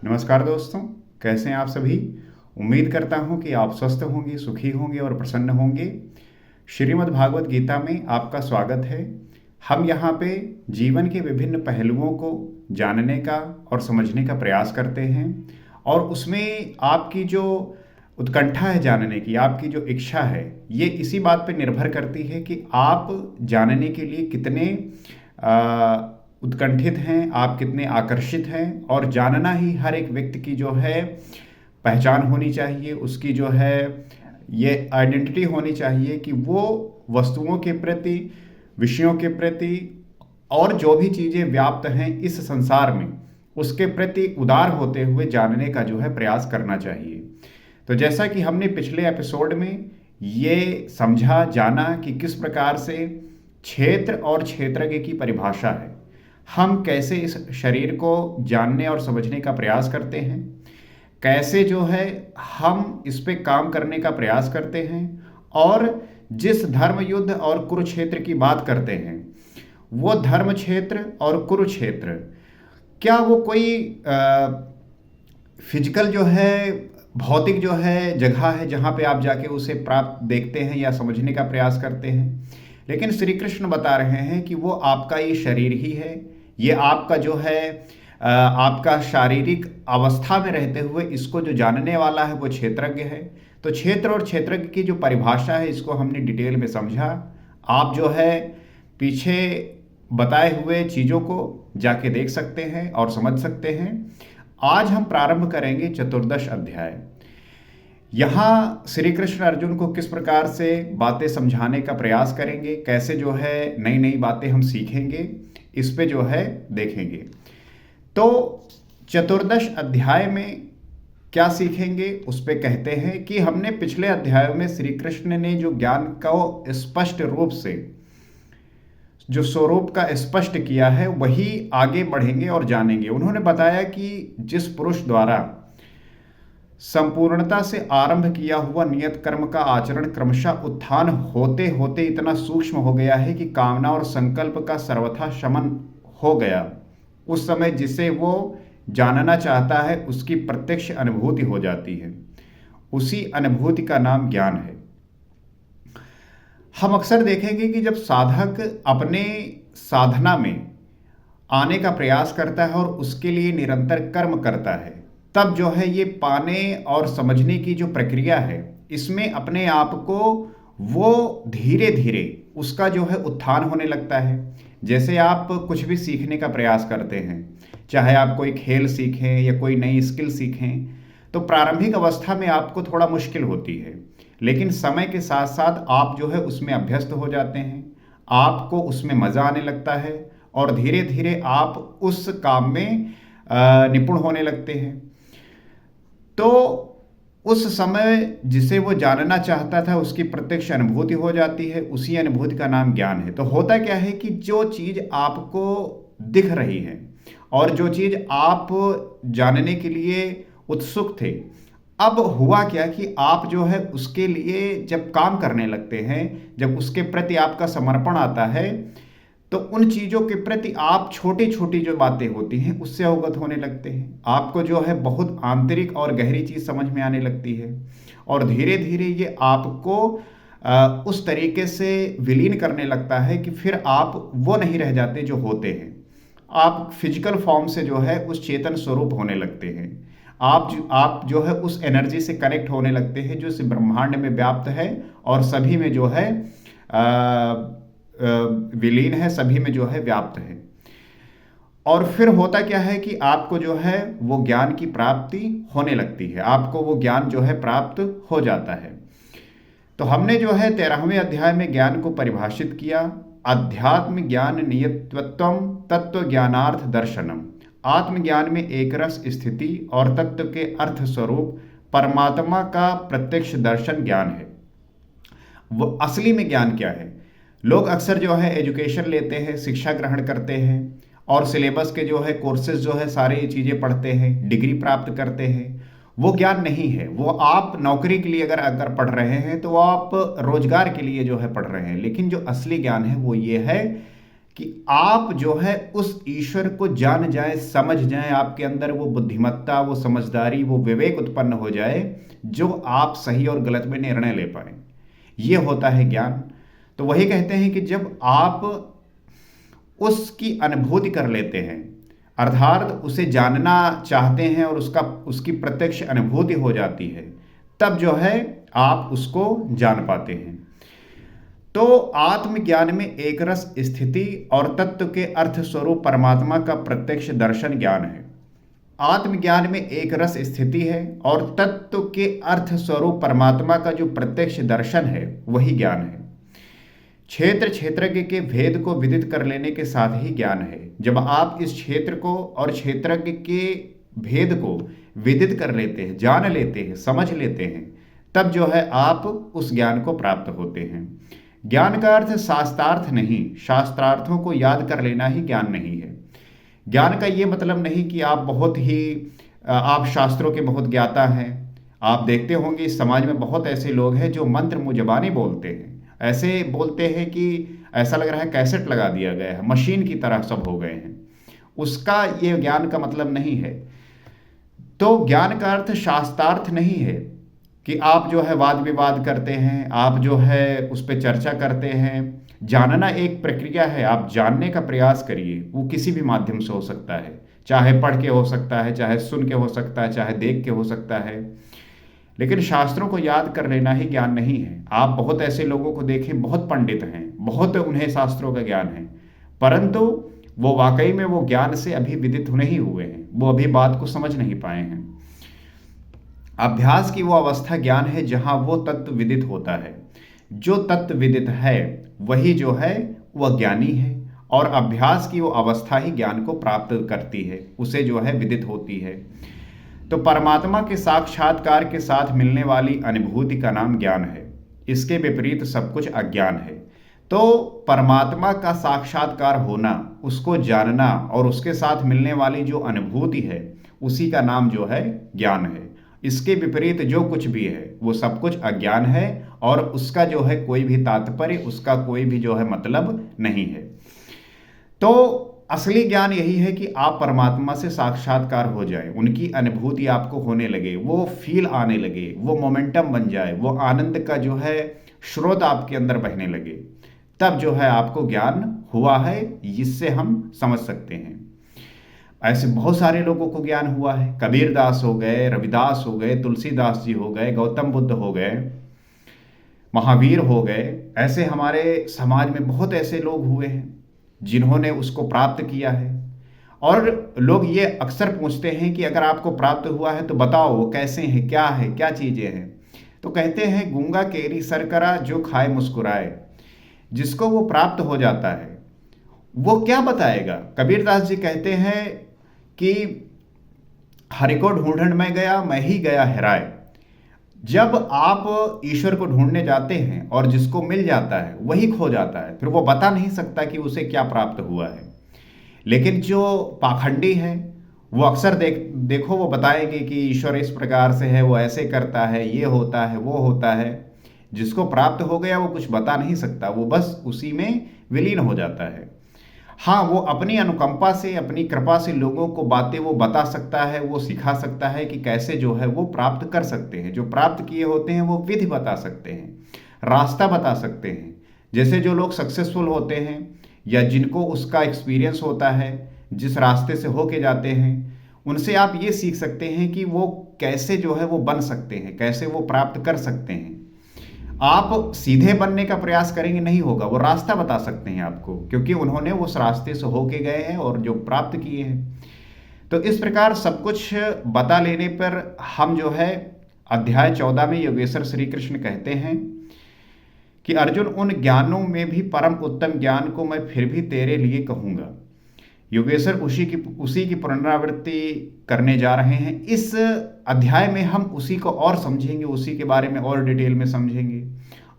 नमस्कार दोस्तों, कैसे हैं आप सभी। उम्मीद करता हूं कि आप स्वस्थ होंगे, सुखी होंगे और प्रसन्न होंगे। श्रीमद् भागवत गीता में आपका स्वागत है। हम यहाँ पे जीवन के विभिन्न पहलुओं को जानने का और समझने का प्रयास करते हैं, और उसमें आपकी जो उत्कंठा है जानने की, आपकी जो इच्छा है, ये इसी बात पे निर्भर करती है कि आप जानने के लिए कितने उत्कंठित हैं, आप कितने आकर्षित हैं। और जानना ही हर एक व्यक्ति की जो है पहचान होनी चाहिए, उसकी जो है ये आइडेंटिटी होनी चाहिए कि वो वस्तुओं के प्रति, विषयों के प्रति और जो भी चीज़ें व्याप्त हैं इस संसार में, उसके प्रति उदार होते हुए जानने का जो है प्रयास करना चाहिए। तो जैसा कि हमने पिछले एपिसोड में ये समझा, जाना कि किस प्रकार से क्षेत्र और क्षेत्रज्ञ की परिभाषा है, हम कैसे इस शरीर को जानने और समझने का प्रयास करते हैं, कैसे जो है हम इस पे काम करने का प्रयास करते हैं, और जिस धर्म युद्ध और कुरुक्षेत्र की बात करते हैं, वो धर्म क्षेत्र और कुरुक्षेत्र क्या वो कोई फिजिकल जो है, भौतिक जो है जगह है जहाँ पे आप जाके उसे प्राप्त देखते हैं या समझने का प्रयास करते हैं। लेकिन श्री कृष्ण बता रहे हैं कि वो आपका ये शरीर ही है, ये आपका जो है आपका शारीरिक अवस्था में रहते हुए इसको जो जानने वाला है वो क्षेत्रज्ञ है। तो क्षेत्र और क्षेत्रज्ञ की जो परिभाषा है, इसको हमने डिटेल में समझा। आप जो है पीछे बताए हुए चीज़ों को जाके देख सकते हैं और समझ सकते हैं। आज हम प्रारंभ करेंगे चतुर्दश अध्याय। यहाँ श्री कृष्ण अर्जुन को किस प्रकार से बातें समझाने का प्रयास करेंगे, कैसे जो है नई नई बातें हम सीखेंगे, इस पे जो है देखेंगे। तो चतुर्दश अध्याय में क्या सीखेंगे उस पे कहते हैं कि हमने पिछले अध्यायों में श्री कृष्ण ने जो ज्ञान को स्पष्ट रूप से, जो स्वरूप का स्पष्ट किया है, वही आगे बढ़ेंगे और जानेंगे। उन्होंने बताया कि जिस पुरुष द्वारा संपूर्णता से आरंभ किया हुआ नियत कर्म का आचरण क्रमशः उत्थान होते होते इतना सूक्ष्म हो गया है कि कामना और संकल्प का सर्वथा शमन हो गया, उस समय जिसे वो जानना चाहता है उसकी प्रत्यक्ष अनुभूति हो जाती है। उसी अनुभूति का नाम ज्ञान है। हम अक्सर देखेंगे कि जब साधक अपने साधना में आने का प्रयास करता है और उसके लिए निरंतर कर्म करता है, तब जो है ये पाने और समझने की जो प्रक्रिया है, इसमें अपने आप को वो धीरे धीरे उसका जो है उत्थान होने लगता है। जैसे आप कुछ भी सीखने का प्रयास करते हैं, चाहे आप कोई खेल सीखें या कोई नई स्किल सीखें, तो प्रारंभिक अवस्था में आपको थोड़ा मुश्किल होती है, लेकिन समय के साथ साथ आप जो है उसमें अभ्यस्त हो जाते हैं, आपको उसमें मज़ा आने लगता है और धीरे धीरे आप उस काम में निपुण होने लगते हैं। तो उस समय जिसे वो जानना चाहता था उसकी प्रत्यक्ष अनुभूति हो जाती है, उसी अनुभूति का नाम ज्ञान है। तो होता क्या है कि जो चीज़ आपको दिख रही है और जो चीज़ आप जानने के लिए उत्सुक थे, अब हुआ क्या कि आप जो है उसके लिए जब काम करने लगते हैं, जब उसके प्रति आपका समर्पण आता है, तो उन चीज़ों के प्रति आप छोटी छोटी जो बातें होती हैं उससे अवगत होने लगते हैं। आपको जो है बहुत आंतरिक और गहरी चीज़ समझ में आने लगती है, और धीरे धीरे ये आपको उस तरीके से विलीन करने लगता है कि फिर आप वो नहीं रह जाते जो होते हैं। आप फिजिकल फॉर्म से जो है उस चेतन स्वरूप होने लगते हैं। आप जो है उस एनर्जी से कनेक्ट होने लगते हैं जो इस ब्रह्मांड में व्याप्त है और सभी में जो है विलीन है, सभी में जो है व्याप्त है। और फिर होता क्या है कि आपको जो है वो ज्ञान की प्राप्ति होने लगती है, आपको वो ज्ञान जो है प्राप्त हो जाता है। तो हमने जो है 13वें अध्याय में ज्ञान को परिभाषित किया। अध्यात्म ज्ञान नियतत्वम तत्व ज्ञानार्थ दर्शनम। आत्मज्ञान में एक रस स्थिति और तत्व के अर्थ स्वरूप परमात्मा का प्रत्यक्ष दर्शन ज्ञान है। वो असली में ज्ञान क्या है? लोग अक्सर जो है एजुकेशन लेते हैं, शिक्षा ग्रहण करते हैं और सिलेबस के जो है कोर्सेज जो है सारी चीज़ें पढ़ते हैं, डिग्री प्राप्त करते हैं। वो ज्ञान नहीं है। वो आप नौकरी के लिए अगर पढ़ रहे हैं तो वो आप रोजगार के लिए जो है पढ़ रहे हैं। लेकिन जो असली ज्ञान है वो ये है कि आप जो है उस ईश्वर को जान जाए, समझ जाए, आपके अंदर वो बुद्धिमत्ता, वो समझदारी, वो विवेक उत्पन्न हो जाए जो आप सही और गलत में निर्णय ले पाए। ये होता है ज्ञान। तो वही कहते हैं कि जब आप उसकी अनुभूति कर लेते हैं, अर्थात उसे जानना चाहते हैं और उसकी प्रत्यक्ष अनुभूति हो जाती है, तब जो है आप उसको जान पाते हैं। तो आत्मज्ञान में एक रस स्थिति और तत्व के अर्थ स्वरूप परमात्मा का प्रत्यक्ष दर्शन ज्ञान है। आत्मज्ञान में एक रस स्थिति है और तत्व के अर्थ स्वरूप परमात्मा का जो प्रत्यक्ष दर्शन है वही ज्ञान है। क्षेत्र क्षेत्रज्ञ के भेद को विदित कर लेने के साथ ही ज्ञान है। जब आप इस क्षेत्र को और क्षेत्रज्ञ के भेद को विदित कर लेते हैं, जान लेते हैं, समझ लेते हैं, तब जो है आप उस ज्ञान को प्राप्त होते हैं। ज्ञान का अर्थ शास्त्रार्थ नहीं, शास्त्रार्थों को याद कर लेना ही ज्ञान नहीं है। ज्ञान का ये मतलब नहीं कि आप शास्त्रों के बहुत ज्ञाता हैं। आप देखते होंगे इस समाज में बहुत ऐसे लोग हैं जो मंत्र मुजबानी बोलते हैं, ऐसे बोलते हैं कि ऐसा लग रहा है कैसेट लगा दिया गया है, मशीन की तरह सब हो गए हैं। उसका ये ज्ञान का मतलब नहीं है। तो ज्ञान का अर्थ शास्त्रार्थ नहीं है कि आप जो है वाद विवाद करते हैं, आप जो है उस पर चर्चा करते हैं। जानना एक प्रक्रिया है, आप जानने का प्रयास करिए। वो किसी भी माध्यम से हो सकता है, चाहे पढ़ के हो सकता है, चाहे सुन के हो सकता है, चाहे देख के हो सकता है। लेकिन शास्त्रों को याद कर लेना ही ज्ञान नहीं है। आप बहुत ऐसे लोगों को देखें, बहुत पंडित हैं, बहुत उन्हें शास्त्रों का ज्ञान है, परंतु वो वाकई में वो ज्ञान से अभी विदित नहीं हुए हैं, वो अभी बात को समझ नहीं पाए हैं। अभ्यास की वो अवस्था ज्ञान है जहां वो तत्व विदित होता है। जो तत्व विदित है वही जो है वह ज्ञानी है, और अभ्यास की वो अवस्था ही ज्ञान को प्राप्त करती है, उसे जो है विदित होती है। तो परमात्मा के साक्षात्कार के साथ मिलने वाली अनुभूति का नाम ज्ञान है। इसके विपरीत सब कुछ अज्ञान है। तो परमात्मा का साक्षात्कार होना, उसको जानना और उसके साथ मिलने वाली जो अनुभूति है, उसी का नाम जो है ज्ञान है। इसके विपरीत जो कुछ भी है वो सब कुछ अज्ञान है, और उसका जो है कोई भी तात्पर्य, उसका कोई भी जो है मतलब नहीं है। तो असली ज्ञान यही है कि आप परमात्मा से साक्षात्कार हो जाए, उनकी अनुभूति आपको होने लगे, वो फील आने लगे, वो मोमेंटम बन जाए, वो आनंद का जो है स्रोत आपके अंदर बहने लगे, तब जो है आपको ज्ञान हुआ है, इससे हम समझ सकते हैं। ऐसे बहुत सारे लोगों को ज्ञान हुआ है। कबीरदास हो गए, रविदास हो गए, तुलसीदास जी हो गए, गौतम बुद्ध हो गए, महावीर हो गए। ऐसे हमारे समाज में बहुत ऐसे लोग हुए हैं जिन्होंने उसको प्राप्त किया है। और लोग ये अक्सर पूछते हैं कि अगर आपको प्राप्त हुआ है तो बताओ वो कैसे हैं, क्या है, क्या चीज़ें हैं। तो कहते हैं गूंगा केरी सरकरा जो खाए मुस्कुराए। जिसको वो प्राप्त हो जाता है वो क्या बताएगा। कबीरदास जी कहते हैं कि हरि को ढूंढन में गया, मैं ही गया हेराए। जब आप ईश्वर को ढूंढने जाते हैं और जिसको मिल जाता है वही खो जाता है, फिर वो बता नहीं सकता कि उसे क्या प्राप्त हुआ है। लेकिन जो पाखंडी है वो अक्सर देखो वो बताएंगे कि ईश्वर इस प्रकार से है, वो ऐसे करता है, ये होता है, वो होता है। जिसको प्राप्त हो गया वो कुछ बता नहीं सकता, वो बस उसी में विलीन हो जाता है। हाँ, वो अपनी अनुकंपा से, अपनी कृपा से लोगों को बातें वो बता सकता है, वो सिखा सकता है कि कैसे जो है वो प्राप्त कर सकते हैं। जो प्राप्त किए होते हैं वो विधि बता सकते हैं, रास्ता बता सकते हैं। जैसे जो लोग सक्सेसफुल होते हैं या जिनको उसका एक्सपीरियंस होता है, जिस रास्ते से होके जाते हैं, उनसे आप ये सीख सकते हैं कि वो कैसे जो है वो बन सकते हैं, कैसे वो प्राप्त कर सकते हैं। आप सीधे बनने का प्रयास करेंगे नहीं होगा, वो रास्ता बता सकते हैं आपको, क्योंकि उन्होंने उस रास्ते से होके गए हैं और जो प्राप्त किए हैं। तो इस प्रकार सब कुछ बता लेने पर हम जो है अध्याय 14 में योगेश्वर श्री कृष्ण कहते हैं कि अर्जुन, उन ज्ञानों में भी परम उत्तम ज्ञान को मैं फिर भी तेरे लिए कहूँगा। योगेश्वर उसी की पुनरावृत्ति करने जा रहे हैं। इस अध्याय में हम उसी को और समझेंगे, उसी के बारे में और डिटेल में समझेंगे।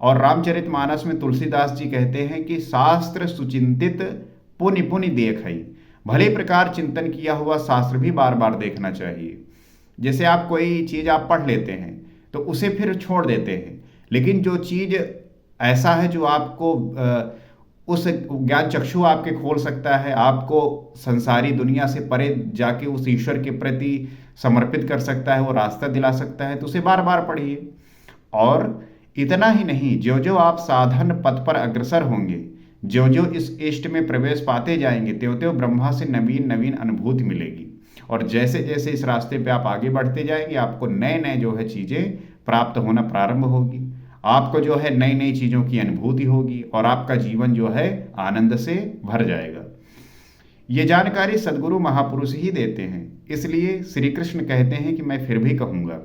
और रामचरितमानस में तुलसीदास जी कहते हैं कि शास्त्र सुचिंतित पुनि पुनि देखई। भले प्रकार चिंतन किया हुआ शास्त्र भी बार बार देखना चाहिए। जैसे आप कोई चीज़ आप पढ़ लेते हैं तो उसे फिर छोड़ देते हैं, लेकिन जो चीज़ ऐसा है जो आपको उस ज्ञान चक्षु आपके खोल सकता है, आपको संसारी दुनिया से परे जाके उस ईश्वर के प्रति समर्पित कर सकता है, वो रास्ता दिला सकता है। तो उसे बार बार पढ़िए। और इतना ही नहीं, जो जो आप साधन पथ पर अग्रसर होंगे, जो जो इस इष्ट में प्रवेश पाते जाएंगे, त्यों त्यों ब्रह्मा से नवीन नवीन अनुभूति मिलेगी। और जैसे जैसे इस रास्ते पे आप आगे बढ़ते जाएंगे, आपको नए नए जो है चीज़ें प्राप्त होना प्रारंभ होगी। आपको जो है नई नई चीज़ों की अनुभूति होगी और आपका जीवन जो है आनंद से भर जाएगा। ये जानकारी सदगुरु महापुरुष ही देते हैं, इसलिए श्री कृष्ण कहते हैं कि मैं फिर भी कहूँगा।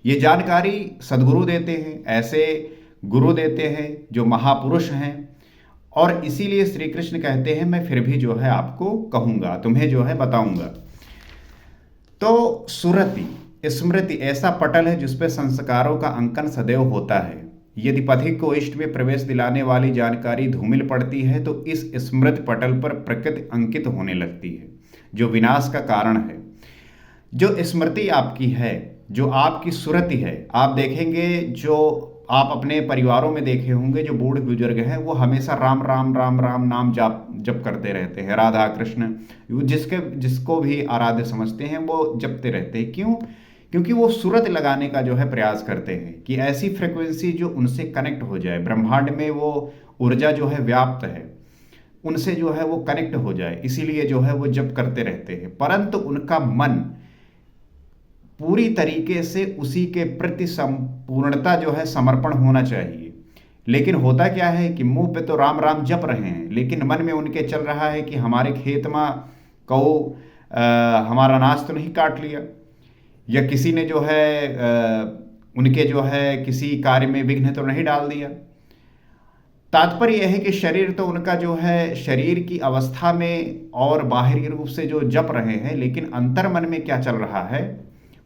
ये जानकारी सदगुरु देते हैं, ऐसे गुरु देते हैं जो महापुरुष हैं, और इसीलिए श्री कृष्ण कहते हैं मैं फिर भी जो है आपको कहूँगा, तुम्हें जो है बताऊँगा। तो सुरति स्मृति ऐसा पटल है जिसपे संस्कारों का अंकन सदैव होता है। यदि पथिक को इष्ट में प्रवेश दिलाने वाली जानकारी धूमिल पड़ती है तो इस स्मृति पटल पर प्रकृति अंकित होने लगती है, जो विनाश का कारण है। जो स्मृति आपकी है, जो आपकी सुरति है, आप देखेंगे जो आप अपने परिवारों में देखे होंगे, जो बूढ़े बुजुर्ग हैं वो हमेशा राम राम राम राम नाम जप करते रहते हैं, राधा कृष्ण, जिसको भी आराध्य समझते हैं वो जपते रहते हैं। क्यों? क्योंकि वो सूरत लगाने का जो है प्रयास करते हैं कि ऐसी फ्रिक्वेंसी जो उनसे कनेक्ट हो जाए, ब्रह्मांड में वो ऊर्जा जो है व्याप्त है, उनसे जो है वो कनेक्ट हो जाए, इसीलिए जो है वो जप करते रहते हैं। परंतु उनका मन पूरी तरीके से उसी के प्रति संपूर्णता जो है समर्पण होना चाहिए। लेकिन होता क्या है कि मुंह पे तो राम राम जप रहे हैं, लेकिन मन में उनके चल रहा है कि हमारे खेत में कौ हमारा अनाज तो नहीं काट लिया, या किसी ने जो है उनके जो है किसी कार्य में विघ्न तो नहीं डाल दिया। तात्पर्य यह है कि शरीर तो उनका जो है शरीर की अवस्था में और बाहरी रूप से जो जप रहे हैं, लेकिन अंतर मन में क्या चल रहा है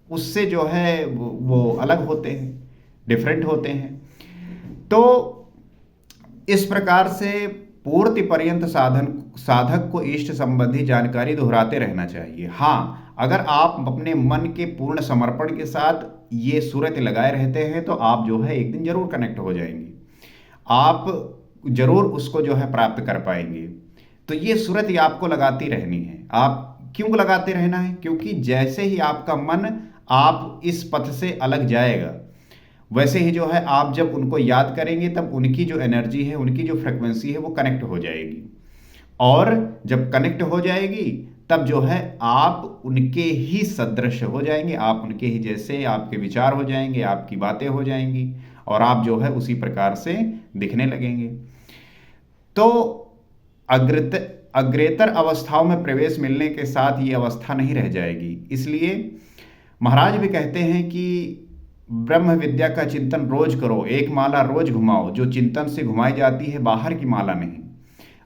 उससे जो है वो अलग होते हैं, डिफरेंट होते हैं। तो इस प्रकार से पूर्ति पर्यंत साधक को इष्ट संबंधी जानकारी दोहराते रहना चाहिए। हाँ, अगर आप अपने मन के पूर्ण समर्पण के साथ ये सूरत लगाए रहते हैं तो आप जो है एक दिन जरूर कनेक्ट हो जाएंगे, आप जरूर उसको जो है प्राप्त कर पाएंगे। तो ये सूरत आपको लगाती रहनी है। आप क्यों लगाते रहना है? क्योंकि जैसे ही आपका मन आप इस पथ से अलग जाएगा, वैसे ही जो है आप जब उनको याद करेंगे तब उनकी जो एनर्जी है, उनकी जो फ्रिक्वेंसी है वो कनेक्ट हो जाएगी। और जब कनेक्ट हो जाएगी तब जो है आप उनके ही सदृश हो जाएंगे, आप उनके ही जैसे, आपके विचार हो जाएंगे, आपकी बातें हो जाएंगी और आप जो है उसी प्रकार से दिखने लगेंगे। तो अग्रेतर अवस्थाओं में प्रवेश मिलने के साथ ये अवस्था नहीं रह जाएगी। इसलिए महाराज भी कहते हैं कि ब्रह्म विद्या का चिंतन रोज करो, एक माला रोज घुमाओ, जो चिंतन से घुमाई जाती है, बाहर की माला नहीं।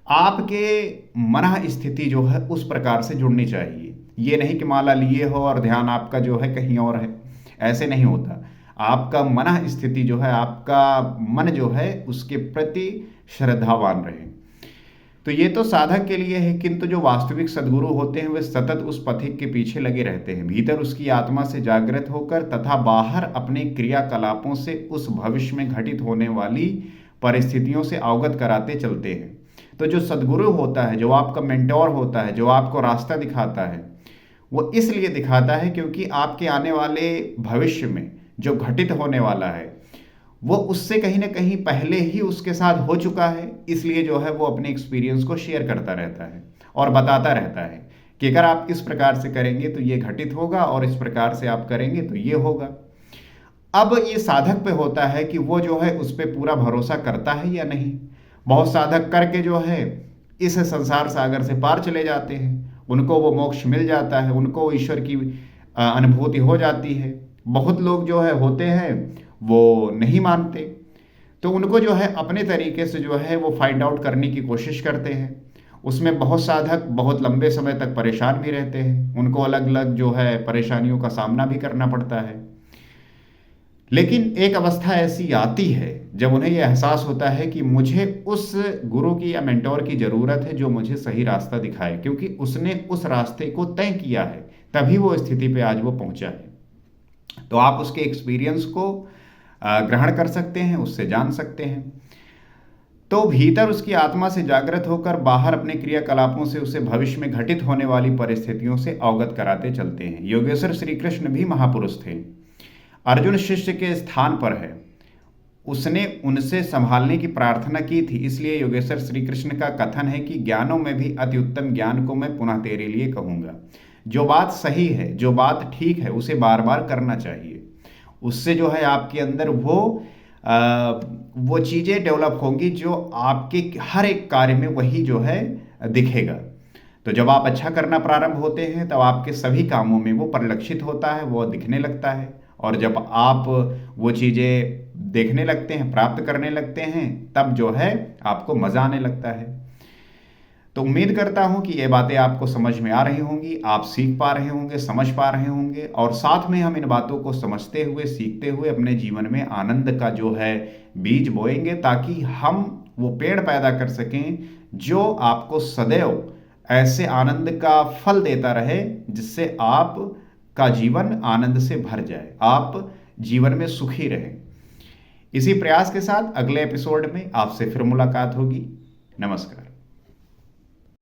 आपके मन स्थिति जो है उस प्रकार से जुड़नी चाहिए। ये नहीं कि माला लिए हो और ध्यान आपका जो है कहीं और है, ऐसे नहीं होता। आपका मन स्थिति जो है, आपका मन जो है उसके प्रति श्रद्धावान रहे। तो ये तो साधक के लिए है, किंतु जो वास्तविक सद्गुरु होते हैं वे सतत उस पथिक के पीछे लगे रहते हैं, भीतर उसकी आत्मा से जागृत होकर तथा बाहर अपने क्रियाकलापों से उस भविष्य में घटित होने वाली परिस्थितियों से अवगत कराते चलते हैं। तो जो सद्गुरु होता है, जो आपका मेंटोर होता है, जो आपको रास्ता दिखाता है, वो इसलिए दिखाता है क्योंकि आपके आने वाले भविष्य में जो घटित होने वाला है वो उससे कहीं ना कहीं पहले ही उसके साथ हो चुका है। इसलिए जो है वो अपने एक्सपीरियंस को शेयर करता रहता है और बताता रहता है कि अगर आप इस प्रकार से करेंगे तो ये घटित होगा और इस प्रकार से आप करेंगे तो ये होगा। अब ये साधक पे होता है कि वो जो है उस पर पूरा भरोसा करता है या नहीं। बहुत साधक करके जो है इस संसार सागर से पार चले जाते हैं, उनको वो मोक्ष मिल जाता है, उनको ईश्वर की अनुभूति हो जाती है। बहुत लोग जो है होते हैं वो नहीं मानते, तो उनको जो है अपने तरीके से जो है वो फाइंड आउट करने की कोशिश करते हैं। उसमें बहुत साधक बहुत लंबे समय तक परेशान भी रहते हैं, उनको अलग अलग जो है परेशानियों का सामना भी करना पड़ता है। लेकिन एक अवस्था ऐसी आती है जब उन्हें यह एहसास होता है कि मुझे उस गुरु की या मेंटोर की ज़रूरत है जो मुझे सही रास्ता दिखाए, क्योंकि उसने उस रास्ते को तय किया है, तभी वो स्थिति पे आज वो पहुंचा है। तो आप उसके एक्सपीरियंस को ग्रहण कर सकते हैं, उससे जान सकते हैं। तो भीतर उसकी आत्मा से जागृत होकर बाहर अपने क्रियाकलापों से उसे भविष्य में घटित होने वाली परिस्थितियों से अवगत कराते चलते हैं। योगेश्वर श्री कृष्ण भी महापुरुष थे। अर्जुन शिष्य के स्थान पर है, उसने उनसे संभालने की प्रार्थना की थी। इसलिए योगेश्वर श्री कृष्ण का कथन है कि ज्ञानों में भी अति उत्तम ज्ञान को मैं पुनः तेरे लिए कहूँगा। जो बात सही है, जो बात ठीक है, उसे बार बार करना चाहिए। उससे जो है आपके अंदर वो चीज़ें डेवलप होंगी जो आपके हर एक कार्य में वही जो है दिखेगा। तो जब आप अच्छा करना प्रारंभ होते हैं तब आपके सभी कामों में वो परिलक्षित होता है, वो दिखने लगता है। और जब आप वो चीज़ें देखने लगते हैं, प्राप्त करने लगते हैं, तब जो है आपको मज़ा आने लगता है। तो उम्मीद करता हूं कि ये बातें आपको समझ में आ रही होंगी, आप सीख पा रहे होंगे, समझ पा रहे होंगे, और साथ में हम इन बातों को समझते हुए, सीखते हुए अपने जीवन में आनंद का जो है बीज बोएंगे, ताकि हम वो पेड़ पैदा कर सकें जो आपको सदैव ऐसे आनंद का फल देता रहे, जिससे आप का जीवन आनंद से भर जाए, आप जीवन में सुखी रहें। इसी प्रयास के साथ अगले एपिसोड में आपसे फिर मुलाकात होगी। नमस्कार।